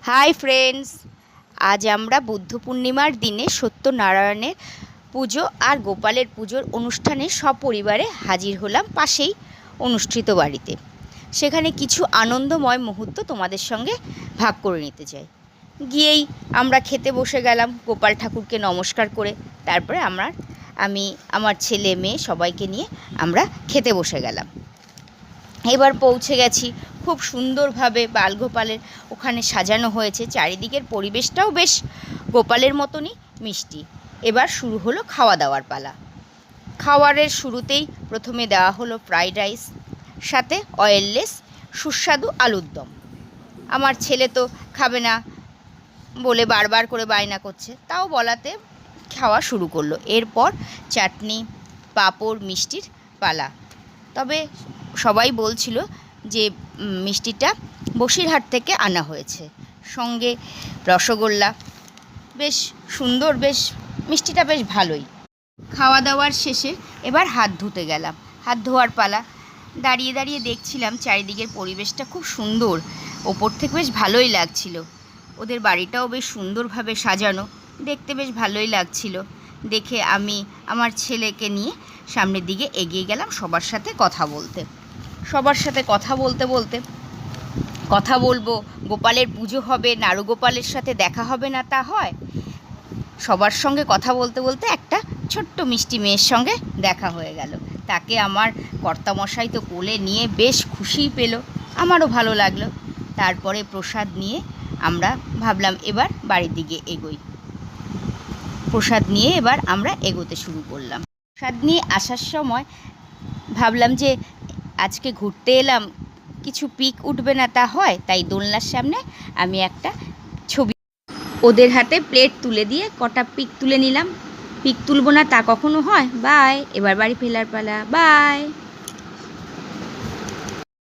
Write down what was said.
Hi friends, আজ আমরা বুদ্ধ পূর্ণিমার দিনে সত্যনারায়ণের পুজো আর গোপালের পুজোর অনুষ্ঠানে সপরিবারে হাজির হলাম পাশেই অনুষ্ঠিত বাড়িতে। সেখানে কিছু আনন্দময় মুহূর্ত তোমাদের সঙ্গে ভাগ করে নিতে চাই। গিয়েই আমরা খেতে বসে গেলাম গোপাল ঠাকুরকে নমস্কার করে। তারপরে আমি আমার ছেলে মেয়ে সবাইকে নিয়ে আমরা খেতে বসে গেলাম। এবার পৌঁছে গেছি। খুব সুন্দরভাবে বালগোপালের ওখানে সাজানো হয়েছে, চারিদিকের পরিবেশটাও বেশ গোপালের মতনই মিষ্টি। এবার শুরু হলো খাওয়া দাওয়ার পালা। খাওয়ারের শুরুতেই প্রথমে দেওয়া হলো ফ্রাইড রাইস, সাথে অয়েললেস সুস্বাদু আলুর দম। আমার ছেলে তো খাবে না বলে বারবার করে বায়না করছে, তাও বলাতে খাওয়া শুরু করলো। এরপর চাটনি, পাঁপড়, মিষ্টির পালা। তবে সবাই বলছিল যে মিষ্টিটা বসিরহাট থেকে আনা হয়েছে, সঙ্গে রসগোল্লা। বেশ সুন্দর, বেশ মিষ্টিটা বেশ ভালোই। খাওয়া দাওয়ার শেষে এবার হাত ধুতে গেলাম। হাত ধোয়ার পালা। দাঁড়িয়ে দাঁড়িয়ে দেখছিলাম চারিদিকের পরিবেশটা খুব সুন্দর, ওপর থেকে বেশ ভালোই লাগছিল। ওদের বাড়িটাও বেশ সুন্দরভাবে সাজানো, দেখতে বেশ ভালোই লাগছিল। দেখে আমি আমার ছেলেকে নিয়ে সামনের দিকে এগিয়ে গেলাম সবার সাথে কথা বলতে কথা বলবো। গোপালের পুজো হবে, নারুগোপালের সাথে দেখা হবে না তা হয়? সবার সঙ্গে কথা বলতে বলতে একটা ছোট্ট মিষ্টি মেয়ের সঙ্গে দেখা হয়ে গেল। তাকে আমার কর্তামশাই তো কোলে নিয়ে বেশ খুশিই পেল, আমারও ভালো লাগলো। তারপরে প্রসাদ নিয়ে আমরা ভাবলাম এবার বাড়ির দিকে এগোই। প্রসাদ নিয়ে এবার আমরা এগোতে শুরু করলাম। প্রসাদ নিয়ে আসার সময় ভাবলাম যে আজকে ঘুরতে এলাম, কিছু পিক উঠবে না তা হয়? তাই দোলনার সামনে আমি একটা ছবি ওদের হাতে প্লেট তুলে দিয়ে কটা পিক তুলে নিলাম। পিক তুলব না তা কখনো হয়? বাই। এবার বাড়ি ফেরার পালা। বাই।